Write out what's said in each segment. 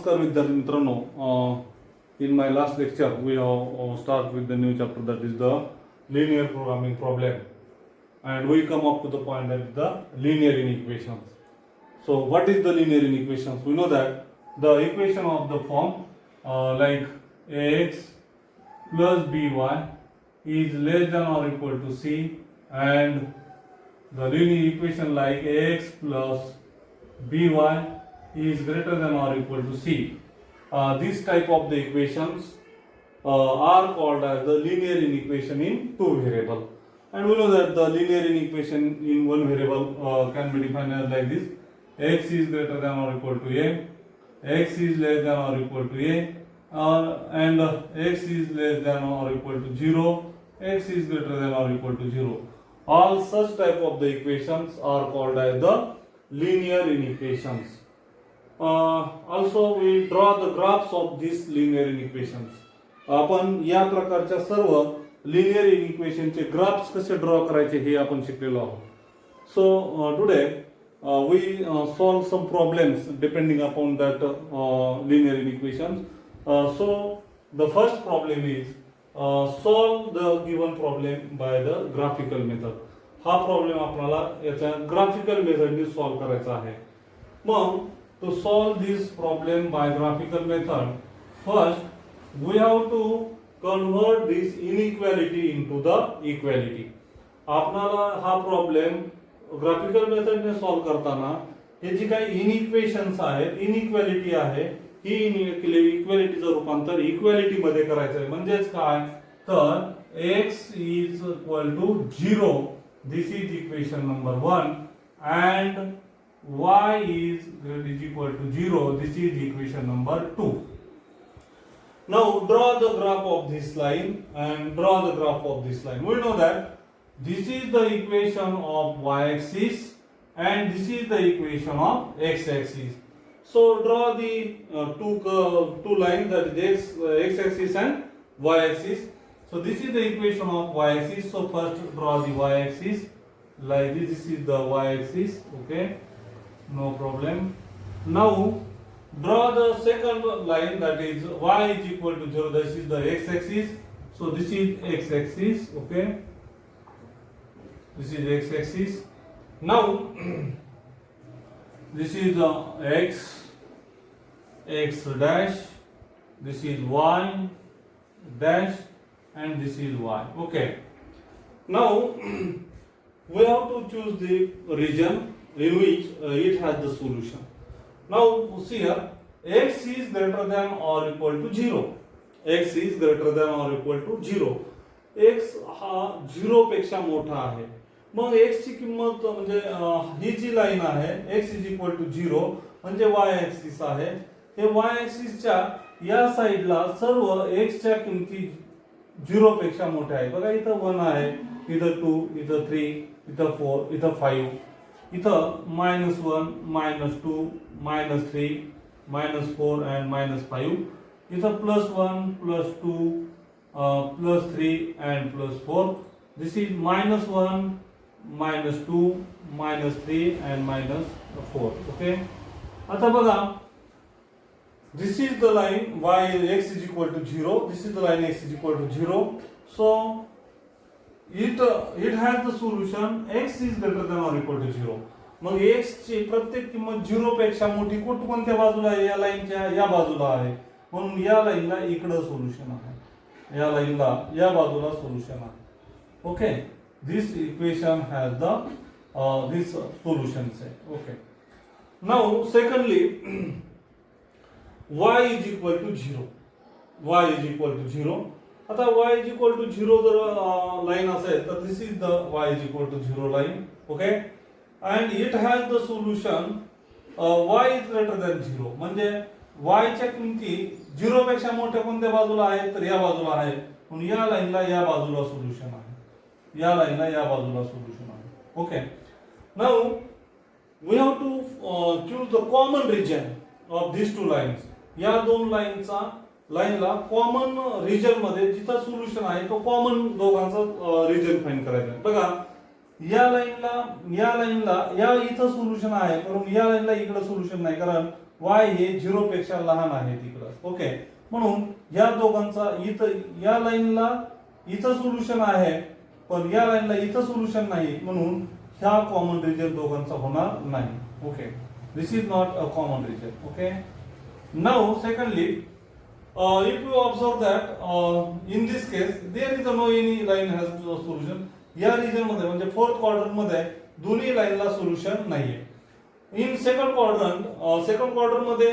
नमस्कार विद्यार्थी मित्रांनो. In my last lecture we have start with the new chapter, that is the linear programming problem, and we come up to the point that is the linear inequations. So what is the linear inequations? We know that the equation of the form like ax plus by is less than or equal to c, and the linear equation like ax plus by is greater than or equal to c. This type of the equations are called as the linear inequation in two variable, and we know that the linear inequation in one variable can be defined as like this: x is greater than or equal to a, x is less than or equal to a, and x is less than or equal to 0, x is greater than or equal to 0. All such type of the equations are called as the linear inequations. Also we draw the graphs of these linear inequations. आपण या प्रकारच्या सर्व linear इक्वेशनचे graphs कसे draw करायचे हे आपण शिकलेलो आहोत. So today we solve some problems depending upon that linear inequations. So the first problem is solve the given problem by the graphical method. हा प्रॉब्लेम आपल्याला याचा ग्राफिकल मेथडने सॉल्व करायचा आहे. मग to solve this problem by graphical method, first we have to convert this inequality into the equality. आपल्याला हा problem graphical मेथडने solve करताना हे जी काही इनइक्वेशन्स आहेत, इनइक्वालिटी आहे, ही इक्वालिटीचं रूपांतर इक्वालिटी मध्ये करायचं आहे. म्हणजेच काय, तर x is equal to 0, this is equation number 1, and y is equal to 0, this is equation number 2. Now draw the graph of this line and draw the graph of this line. We know that this is the equation of y-axis and this is the equation of x-axis. So draw the two lines, that is x-axis and y-axis. So this is the equation of y-axis. So first draw the y-axis like this. This is the y-axis. Okay, no problem. Now draw the second line, that is y is equal to 0. This is the x-axis. So this is x-axis. Okay, this is x-axis. Now this is the x dash, this is y dash, and this is y. Okay, now we have to choose the region in which it has the solution. Now see here, x is greater than or equal to 0. x is greater than or equal to 0. x हा 0 पेक्षा मोठा आहे. मग x ची किंमत म्हणजे ही जी line आहे x is equal to 0 म्हणजे y ऍक्सिस आहे. हे y ऍक्सिसच्या या साइडला सर्व x च्या किमती 0 पेक्षा मोठ्या आहे. बघा, इथं 1 आहे, इथं 2, इथं 3, इथं 4, इथं 5, इथं -1, -2, -3, -4 and -5, इथं +1, +2, +3 and +4. This is -1, -2, -3 and -4. Okay, आता बघा, this is the line x is equal to 0. This is the line x is equal to 0. So it has the solution x is greater than or equal to 0. मग x ची प्रत्येक किंमत 0 पेक्षा मोठी कोणत्या बाजूला आहे? या लाईनच्या या बाजूला आहे. म्हणून या लाईनला इकडे सोल्युशन आहे, या लाईनला या बाजूला सोल्युशन आहे. Okay, this equation has the this solutions आहे. Okay, now secondly y is equal to 0. y is equal to 0. आता y is equal to 0 जर लाइन असेल तर this is the y is equal to 0 line. Okay, and it has the solution y is greater than 0. म्हणजे y च्या किमती 0 पेक्षा मोठ्या कोणत्या बाजूला आहेत? तर या बाजूला आहे. म्हणून या लाईनला या बाजूला सोल्युशन आहे, या लाईनला या बाजूला सोल्युशन आहे. Okay, now we have to choose the common region of these two lines. या दोन लाईनला कॉमन रिजन मध्ये जिथं सोल्युशन आहे तो कॉमन दोघांचा रिजन फाइंड करायचा आहे. बघा, या लाईनला या इथं सोल्युशन आहे, परंतु या लाईनला इकडे सोल्युशन नाही, कारण y हे 0 पेक्षा लहान आहे तिकडं. ओके, म्हणून या दोघांचा इथं या लाईनला इथं सोल्युशन आहे, पण या लाईनला इथं सोल्युशन नाही, म्हणून ह्या कॉमन रिजन दोघांचा होणार नाही. Okay, this is not a common region. Okay, now secondly, if you observe that in this case there is no any line has solution. या रिजन मध्ये म्हणजे फोर्थ क्वाड्रंट मध्ये दोन्ही लाईनला सोल्युशन नाहीये. इन सेकंड क्वाड्रंट मध्ये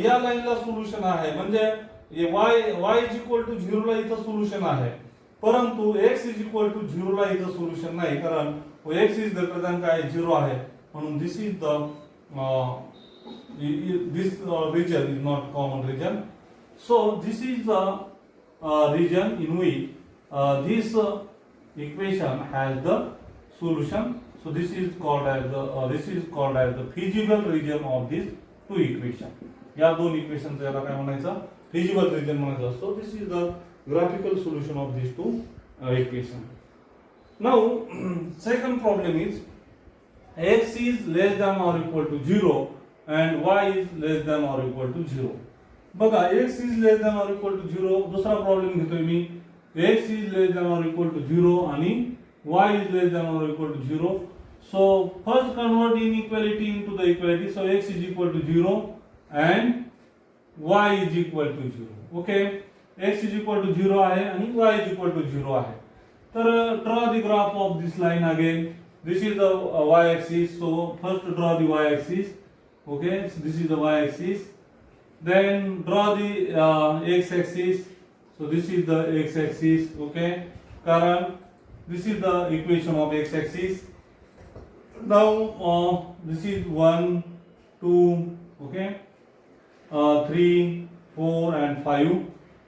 या लाईनला सोल्युशन आहे, म्हणजे y इज इक्वल टू 0 ला इथं सोल्युशन आहे, परंतु x इज इक्वल टू 0 ला इथं सोल्युशन नाही, कारण x इज ग्रेटर दॅन काय 0 आहे, म्हणून this is the this region is not common region. So this is the region in which this equation has the solution. So this is called as the feasible region of these two equation. या दोन इक्वेशनचा याला काय म्हणायचं, feasible region म्हणायचं. So this is the graphical solution of these two equation. Now second problem is x is less than or equal to 0 and y is less than or equal to 0. बघा, x is less than or equal to 0. दुसरा problem घेतोय मी, x is less than or equal to 0 आणि y is less than or equal to 0. So first convert inequality into the equality. So x is equal to 0 and y is equal to 0. Okay, x is equal to 0 आहे आणि y is equal to 0 आहे. तर draw the graph of this line again. This is the y axis. So first draw the y axis. Okay, so this is the y axis. Then draw the x axis. So this is the x axis. Okay, कारण this is the equation of x axis. Now this is 1 2, okay, 3 4 and 5.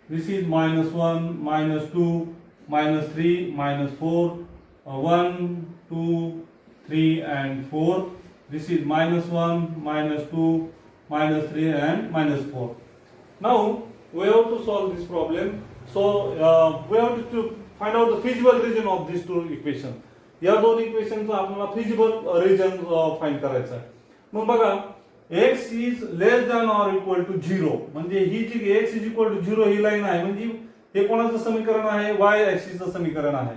This is -1 -2 -3 -4, 1 2 3 and 4. This is -1 -2 -3 and -4. Now we have to solve this problem. So we have to find out the feasible region of these two equations. या दोन इक्वेशनचा आपल्याला feasible region find करायचा आहे. मग बघा, x is less than or equal to 0, म्हणजे ही जी x is equal to 0 he line आहे, म्हणजे हे कोणाचं समीकरण आहे, y ऍक्सिसचं समीकरण आहे.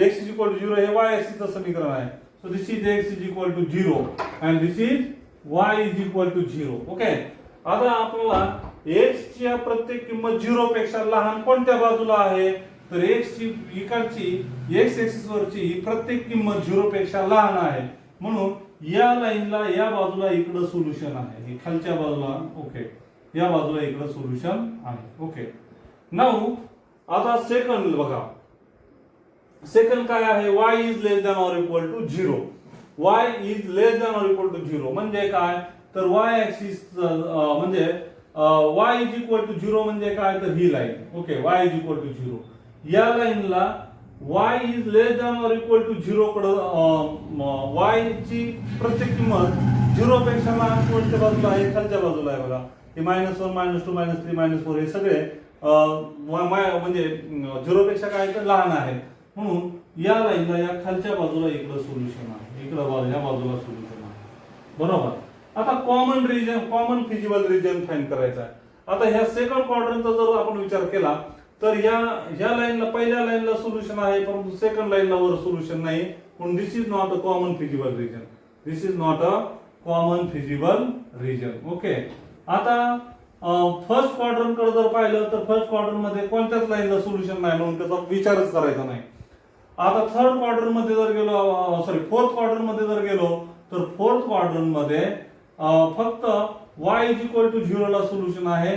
x is equal to 0 हे y ऍक्सिसचं समीकरण आहे. So this is x is equal to 0 and this is y is equal to 0. Okay, आता आपल्याला x ची प्रत्येक किंमत 0 पेक्षा लहान कोणत्या बाजूला आहे, तर x ची इकडची x ऍक्सिस वरची ही प्रत्येक किंमत 0 पेक्षा लहान आहे, म्हणून या लाईनला या बाजूला इकडे सोल्युशन आहे, ही खालच्या बाजूला. ओके, या बाजूला इकडे सोल्युशन आहे. ओके, नाउ आता सेकंड बघा, सेकंड काय आहे, y is less than or equal to 0. y is less than or equal to 0 म्हणजे काय, तर y ऍक्सिस म्हणजे y इज इक्वल टू 0 म्हणजे काय, तर ही line. Okay, y is equal to 0, या लाईनला y is less than or equal to 0 कडे y ची प्रत्येक किंमत 0 पेक्षा लहान कोणत्या बाजूला आहे, खालच्या बाजूला आहे. बघा, हे -1 -2 -3 -4 हे सगळे म्हणजे 0 पेक्षा काय तर लहान आहे, म्हणून या लाईनला या खालच्या बाजूला इकडे सोल्युशन आहे, इकडे या बाजूला सोल्युशन आहे. बरोबर. आता common region, common feasible region find करायचा आहे. आता ह्या सेकंड क्वाड्रंटचा जर आपण विचार केला तर या लाईनला पहिल्या लाईनला सोल्युशन आहे, परंतु सेकंड लाईनला वर सोल्युशन नाही, म्हणून this is not a common feasible region. This is not a common feasible region. Okay, आता फर्स्ट क्वाड्रंट कडे जर पाहिलं तर फर्स्ट क्वाड्रंट मध्ये कोणत्याच लाईनला सोल्युशन नाही, म्हणून त्याचा विचारच करायचा नाही. आता थर्ड क्वाड्रंट मध्ये जर गेलो, फोर्थ क्वाड्रंट मध्ये जर गेलो तर फोर्थ क्वाड्रंट मध्ये फक्त y इज इक्वल टू 0 ला सोल्युशन आहे,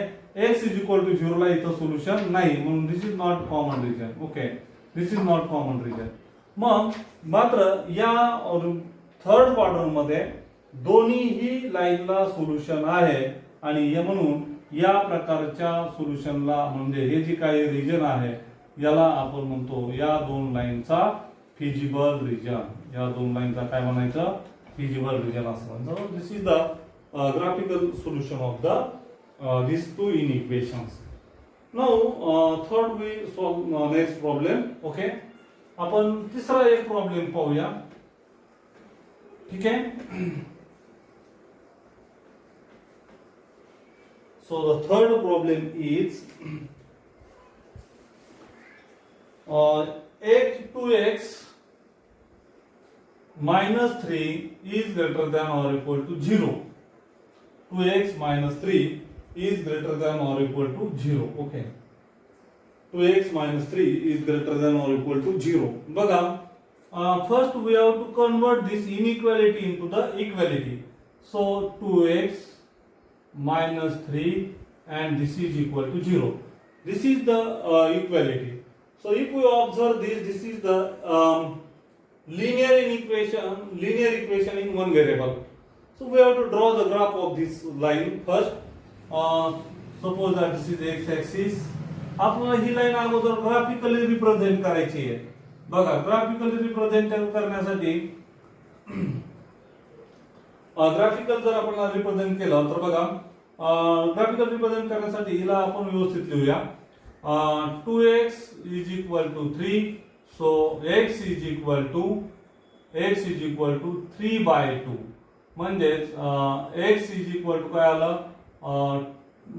x इज इक्वल टू 0 ला इथं सोल्युशन नाही, म्हणून this is not common region. Okay, this is not common region. मग मात्र या थर्ड क्वाड्रंट मध्ये दोन्हीही लाईनला सोल्युशन आहे आणि म्हणून या प्रकारच्या सोल्युशनला म्हणजे हे जे काही रिजन आहे याला आपण म्हणतो या दोन लाईनचा फिजिबल रिजन. या दोन लाईनचा काय म्हणायचं, फिजिबल रिजन असं म्हणतो. This is the graphical solution of the these two inequations. Now third we solve next problem. Okay, आपण तिसरा एक प्रॉब्लेम पाहूया. ठीक है. So the third problem is x 2x minus 3 is greater than or equal to 0. 2x minus 3 is greater than or equal to 0. Okay. 2x minus 3 is greater than or equal to 0. बघा, first we have to convert this inequality into the equality. So 2x minus 3 and this is equal to 0. This is the equality. So if we observe this is the linear equation in one variable. So we have to draw the graph of this line first. Suppose that this is x axis. आपल्याला ही line अगोदर graphically represent करायची आहे. बघा, graphically represent करण्यासाठी graphical जर आपण represent केलं तर बघा, ग्राफिकल रिप्रेझेंट करण्यासाठी हिला आपण व्यवस्थित लिहूया. 2x is equal to 3, so x is equal to 3 by 2. म्हणजेच x is equal to काय आलं,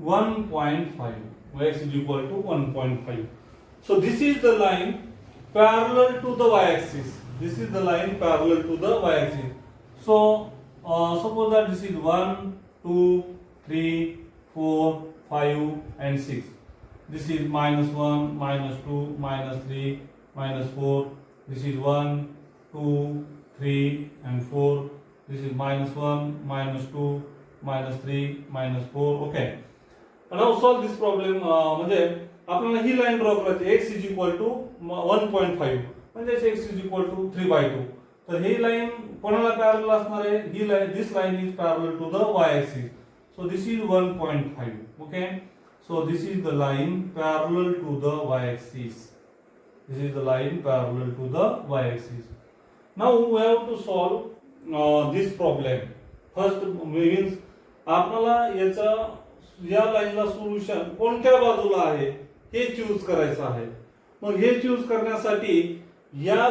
1.5. x is equal to 1.5. So this is the line parallel to the y-axis. This is the line parallel to the y-axis. So suppose that this is 1, 2, 3, 4, 5 and 6. This is minus 1, minus 2, minus 3, minus 4. This is 1, 2, 3 and 4. This is minus 1, minus 2, minus 3, minus 4. Okay. Now solve this problem. म्हणजे आपल्याला ही line draw करायची. x is equal to 1.5 म्हणजे x is equal to 3 by 2. तर ही line कोणाला parallel असणार आहे? ही line, this line is parallel to the y axis. So this is 1.5. Okay. So this is the line parallel to the y axis. This is the line parallel to the y axis. Now we have to solve this problem. First means आपल्याला याचा या लाईनला solution कोणत्या बाजूला आहे हे choose करायचं आहे. मग हे चूज करण्यासाठी या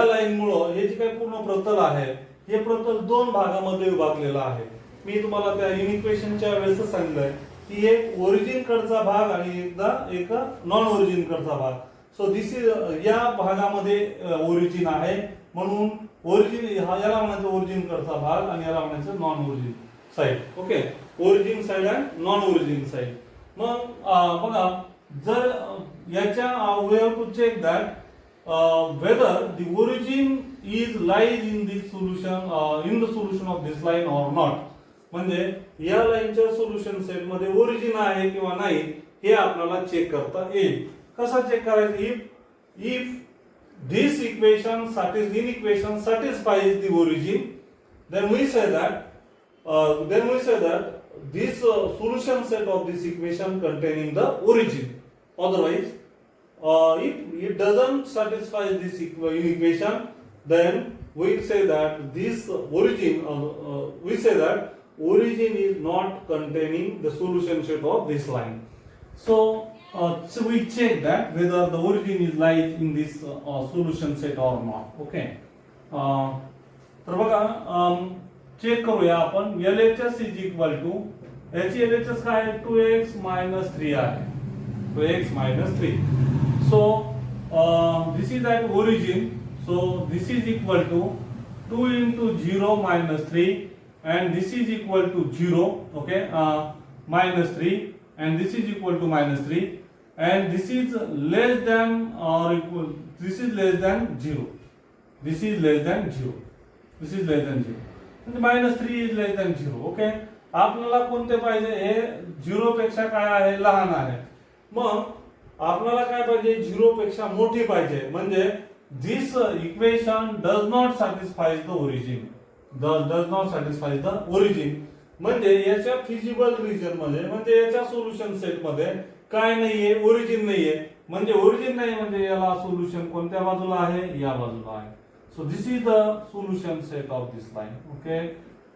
लाईनमुळे हे जे काही पूर्ण प्रतल आहे हे प्रतल दोन भागामध्ये विभागलेलं आहे. मी तुम्हाला त्या इक्वेशनच्या वेळेस सांगितलंय की एक ओरिजिन कडचा भाग आणि एक नॉन ओरिजिन कडचा भाग. सो दिस इज या भागामध्ये ओरिजिन आहे म्हणून ओरिजिन याला म्हणायचं ओरिजिन कडचा भाग आणि याला म्हणायचं non origin side. Okay, origin side and non origin side. मग बघा, जर याच्या we have to check that whether the origin lies in this solution, in the solution of this line or not. म्हणजे या लाईनच्या सोल्युशन सेट मध्ये origin आहे किंवा नाही हे आपल्याला चेक करता येईल. कसा चेक करायचं? if this equation satisfies the origin, then we say that this solution set of this equation containing the origin. Otherwise, if it doesn't satisfy this equation, then we say that this origin is not containing the solution set of this line. So we check that whether the origin lies in this solution set or not. Okay. तर बघा, check करूया आपण. LHS is equal to याची LHS काय आहे? 2x minus 3 आहे. 2x minus 3. So this is at origin. So this is equal to 2 into 0 minus 3 and this is equal to 0. Okay, minus 3 and this is equal to minus 3 and this is less than or equal, this is less than 0. This is less than 0. This is less than 0. म्हणजे minus 3 is less than 0. Okay, आपल्याला कोणते पाहिजे? हे 0 पेक्षा काय आहे? लहान आहे. मग आपल्याला काय पाहिजे? 0 पेक्षा मोठी पाहिजे. म्हणजे this equation does not satisfy the origin. Does not satisfy the origin. म्हणजे याच्या फिजिबल रिजन मध्ये, म्हणजे याच्या सोल्युशन सेट मध्ये काय नाहीये? ओरिजिन नाहीये. म्हणजे ओरिजिन नाही म्हणजे याला सोल्युशन कोणत्या बाजूला आहे? या बाजूला आहे. So this is the solution set of this line. Okay,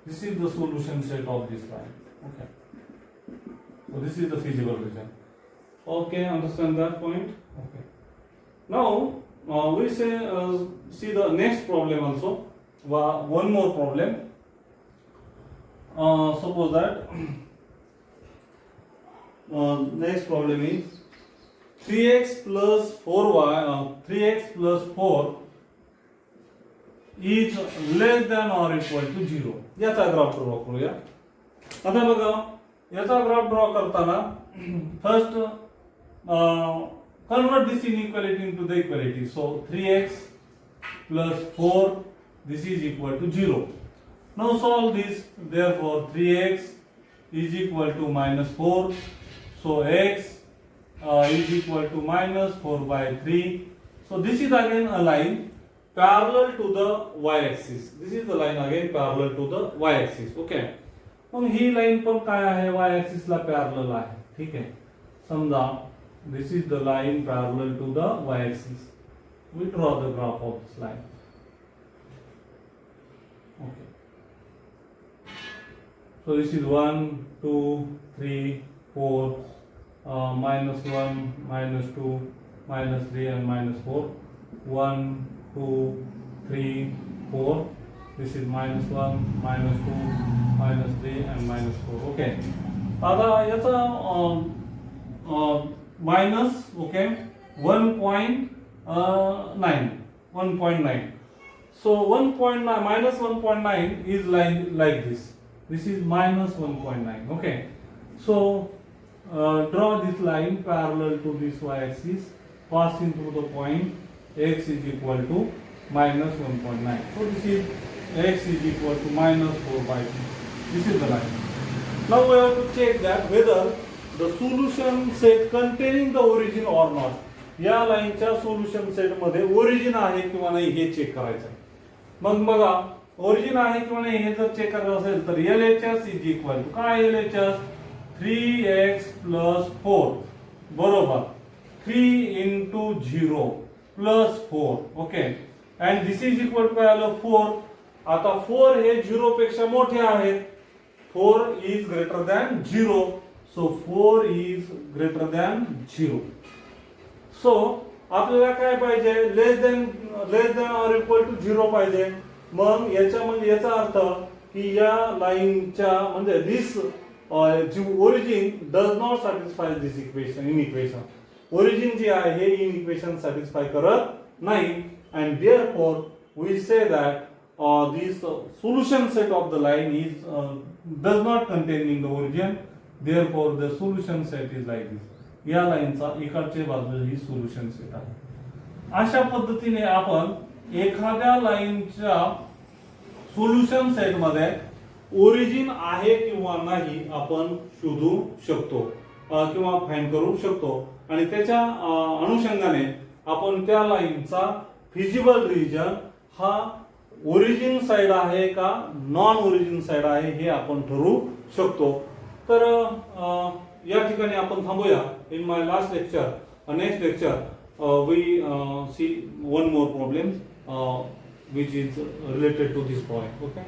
this is the solution set of this line. Okay, so this is the feasible region. Okay, understand that point? Okay. Now we see the next problem also. One more problem. Suppose that next problem is 3x plus 4y 3x plus 4 is less than or equal to 0. याचा graph draw करूया. आता बघा याचा graph draw करताना first convert this inequality into the equality. So 3x plus 4, this is equal to 0. Now solve this. Therefore 3x is equal to minus 4. So x is equal to minus 4 by 3. So this is again a line parallel to the y-axis. This is the line again parallel to the y-axis. Okay. मग ही line पण काय आहे y-axis ला parallel आहे. ठीक आहे. समजा this is the line parallel to the y-axis. We draw the graph of this line. Okay. So this is 1, 2, 3, 4, minus 1, minus 2, minus 3 and minus 4. 1, 2, 3, 4. This is minus 1, minus 2, minus 3 and minus 4. Okay. आता याचा minus okay 1.9. So 1.9 minus 1.9 is like this. This is minus 1.9. Okay. So draw this line parallel to this y-axis, passing through the point x is equal to minus 1.9. So this is x is equal to minus 4 by 2. This is the line. Now we have to check that whether the solution set containing the origin or not. या लाईनच्या solution set मध्ये origin आहे किंवा नाही हे check करायचं. मग बघा ओरिजिन आहे किंवा नाही हे जर चेक करायचं असेल तर LHS इज इक्वल टू काय LHS 3x plus 4 बरोबर 3 into 0 plus 4. Okay. And this is equal to काय आलं 4. आता 4 हे 0 पेक्षा मोठे आहेत. 4 is greater than 0. So 4 is greater than 0. So आपल्याला काय पाहिजे less than or equal to 0 पाहिजे. मग याचा अर्थ की या लाईनच्या म्हणजे this origin does not satisfy this equation in equation. Origin जी आहे हे इन इक्वेशन सॅटिस्फाय करत नाही. And therefore we say that this solution set of the line is does not containing the origin. Therefore the solution set is like this. या लाईनचा इकडच्या बाजूला ही solution set आहे. अशा पद्धतीने आपण एखाद्या लाईनच्या सोल्युशन सेट मध्ये ओरिजिन आहे किंवा नाही आपण शोधू शकतो किंवा फाइंड करू शकतो. आणि त्याच्या अनुषंगाने आपण त्या लाईनचा फिजिबल रिजन हा ओरिजिन साइड आहे का नॉन ओरिजिन साइड आहे हे आपण ठरवू शकतो. तर या ठिकाणी आपण थांबूया. In my last lecture next lecture we see one more problem which is related to this point. Okay.